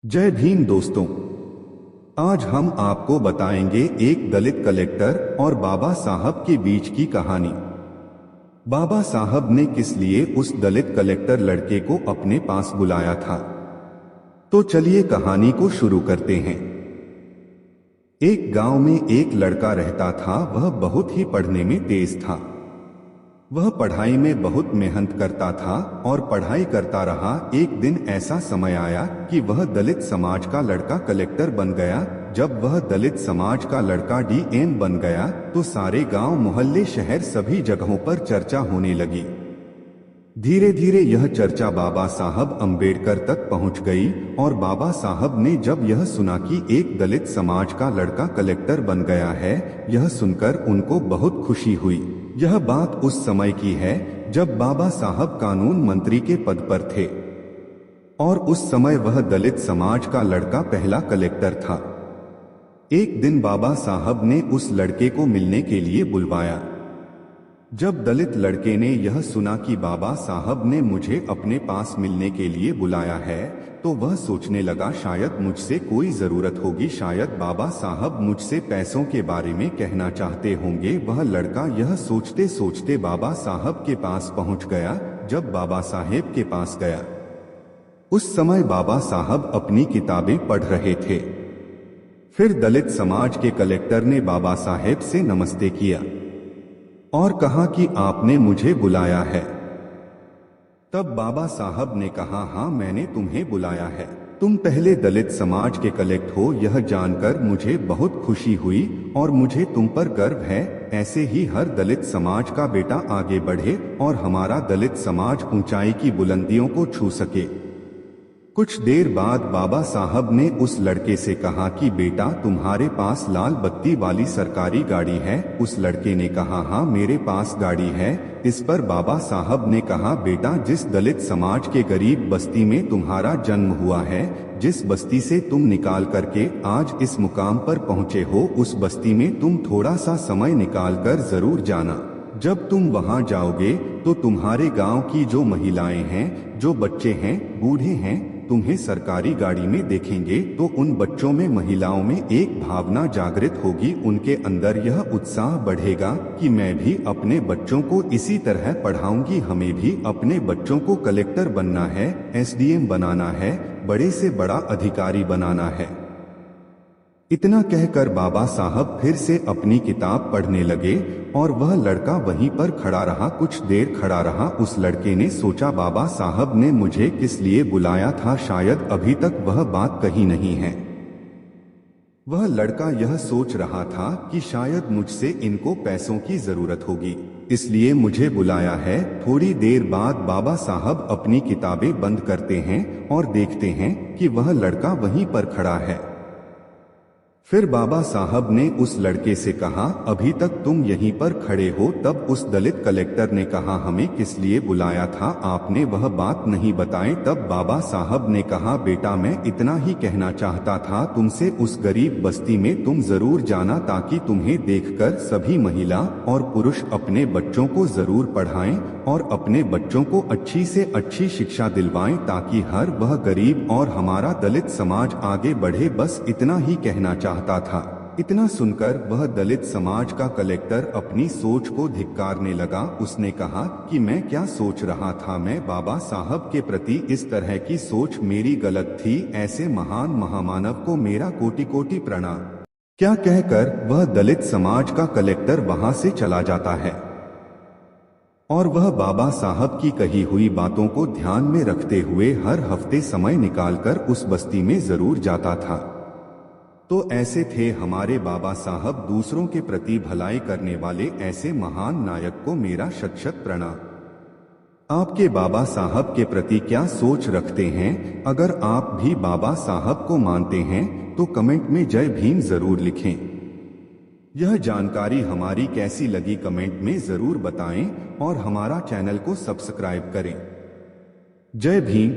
जय भीम दोस्तों। आज हम आपको बताएंगे एक दलित कलेक्टर और बाबा साहब के बीच की कहानी। बाबा साहब ने किस लिए उस दलित कलेक्टर लड़के को अपने पास बुलाया था, तो चलिए कहानी को शुरू करते हैं। एक गांव में एक लड़का रहता था। वह बहुत ही पढ़ने में तेज था। वह पढ़ाई में बहुत मेहनत करता था और पढ़ाई करता रहा। एक दिन ऐसा समय आया कि वह दलित समाज का लड़का कलेक्टर बन गया। जब वह दलित समाज का लड़का डीएम बन गया तो सारे गांव, मोहल्ले, शहर, सभी जगहों पर चर्चा होने लगी। धीरे धीरे यह चर्चा बाबा साहब अंबेडकर तक पहुंच गई और बाबा साहब ने जब यह सुना कि एक दलित समाज का लड़का कलेक्टर बन गया है, यह सुनकर उनको बहुत खुशी हुई। यह बात उस समय की है जब बाबा साहब कानून मंत्री के पद पर थे और उस समय वह दलित समाज का लड़का पहला कलेक्टर था। एक दिन बाबा साहब ने उस लड़के को मिलने के लिए बुलवाया। जब दलित लड़के ने यह सुना कि बाबा साहब ने मुझे अपने पास मिलने के लिए बुलाया है, तो वह सोचने लगा शायद मुझसे कोई जरूरत होगी, शायद बाबा साहब मुझसे पैसों के बारे में कहना चाहते होंगे। वह लड़का यह सोचते सोचते बाबा साहब के पास पहुंच गया। जब बाबा साहेब के पास गया, उस समय बाबा साहब अपनी किताबें पढ़ रहे थे। फिर दलित समाज के कलेक्टर ने बाबा साहेब से नमस्ते किया और कहा कि आपने मुझे बुलाया है। तब बाबा साहब ने कहा, हाँ, मैंने तुम्हें बुलाया है। तुम पहले दलित समाज के कलेक्टर हो, यह जानकर मुझे बहुत खुशी हुई और मुझे तुम पर गर्व है। ऐसे ही हर दलित समाज का बेटा आगे बढ़े और हमारा दलित समाज ऊंचाई की बुलंदियों को छू सके। कुछ देर बाद बाबा साहब ने उस लड़के से कहा कि बेटा, तुम्हारे पास लाल बत्ती वाली सरकारी गाड़ी है? उस लड़के ने कहा, हाँ, मेरे पास गाड़ी है। इस पर बाबा साहब ने कहा, बेटा, जिस दलित समाज के गरीब बस्ती में तुम्हारा जन्म हुआ है, जिस बस्ती से तुम निकाल करके आज इस मुकाम पर पहुँचे हो, उस बस्ती में तुम थोड़ा सा समय निकाल कर जरूर जाना। जब तुम वहां जाओगे तो तुम्हारे गांव की जो महिलाएं हैं, जो बच्चे हैं, बूढ़े हैं, तुम्हें सरकारी गाड़ी में देखेंगे तो उन बच्चों में, महिलाओं में एक भावना जागृत होगी। उनके अंदर यह उत्साह बढ़ेगा कि मैं भी अपने बच्चों को इसी तरह पढ़ाऊंगी, हमें भी अपने बच्चों को कलेक्टर बनना है, एसडीएम बनाना है, बड़े से बड़ा अधिकारी बनाना है। इतना कहकर बाबा साहब फिर से अपनी किताब पढ़ने लगे और वह लड़का वहीं पर खड़ा रहा। कुछ देर खड़ा रहा। उस लड़के ने सोचा, बाबा साहब ने मुझे किस लिए बुलाया था, शायद अभी तक वह बात कही नहीं है। वह लड़का यह सोच रहा था कि शायद मुझसे इनको पैसों की जरूरत होगी, इसलिए मुझे बुलाया है। थोड़ी देर बाद बाबा साहब अपनी किताबें बंद करते हैं और देखते हैं कि वह लड़का वहीं पर खड़ा है। फिर बाबा साहब ने उस लड़के से कहा, अभी तक तुम यहीं पर खड़े हो? तब उस दलित कलेक्टर ने कहा, हमें किस लिए बुलाया था, आपने वह बात नहीं बताई। तब बाबा साहब ने कहा, बेटा, मैं इतना ही कहना चाहता था तुमसे, उस गरीब बस्ती में तुम जरूर जाना ताकि तुम्हें देखकर सभी महिला और पुरुष अपने बच्चों को जरूर पढ़ाएं और अपने बच्चों को अच्छी से अच्छी शिक्षा दिलवाएं ताकि हर वह गरीब और हमारा दलित समाज आगे बढ़े। बस इतना ही कहना चाहता था। इतना सुनकर वह दलित समाज का कलेक्टर अपनी सोच को धिक्कारने लगा। उसने कहा कि मैं क्या सोच रहा था, मैं बाबा साहब के प्रति इस तरह की सोच मेरी गलत थी। ऐसे महान महामानव को मेरा कोटि कोटि प्रणाम। क्या कहकर वह दलित समाज का कलेक्टर वहां से चला जाता है और वह बाबा साहब की कही हुई बातों को ध्यान में रखते हुए हर हफ्ते समय निकालकर उस बस्ती में जरूर जाता था। तो ऐसे थे हमारे बाबा साहब, दूसरों के प्रति भलाई करने वाले ऐसे महान नायक को मेरा शत शत प्रणाम। आपके बाबा साहब के प्रति क्या सोच रखते हैं? अगर आप भी बाबा साहब को मानते हैं तो कमेंट में जय भीम जरूर लिखें। यह जानकारी हमारी कैसी लगी कमेंट में जरूर बताएं और हमारा चैनल को सब्सक्राइब करें। जय भीम।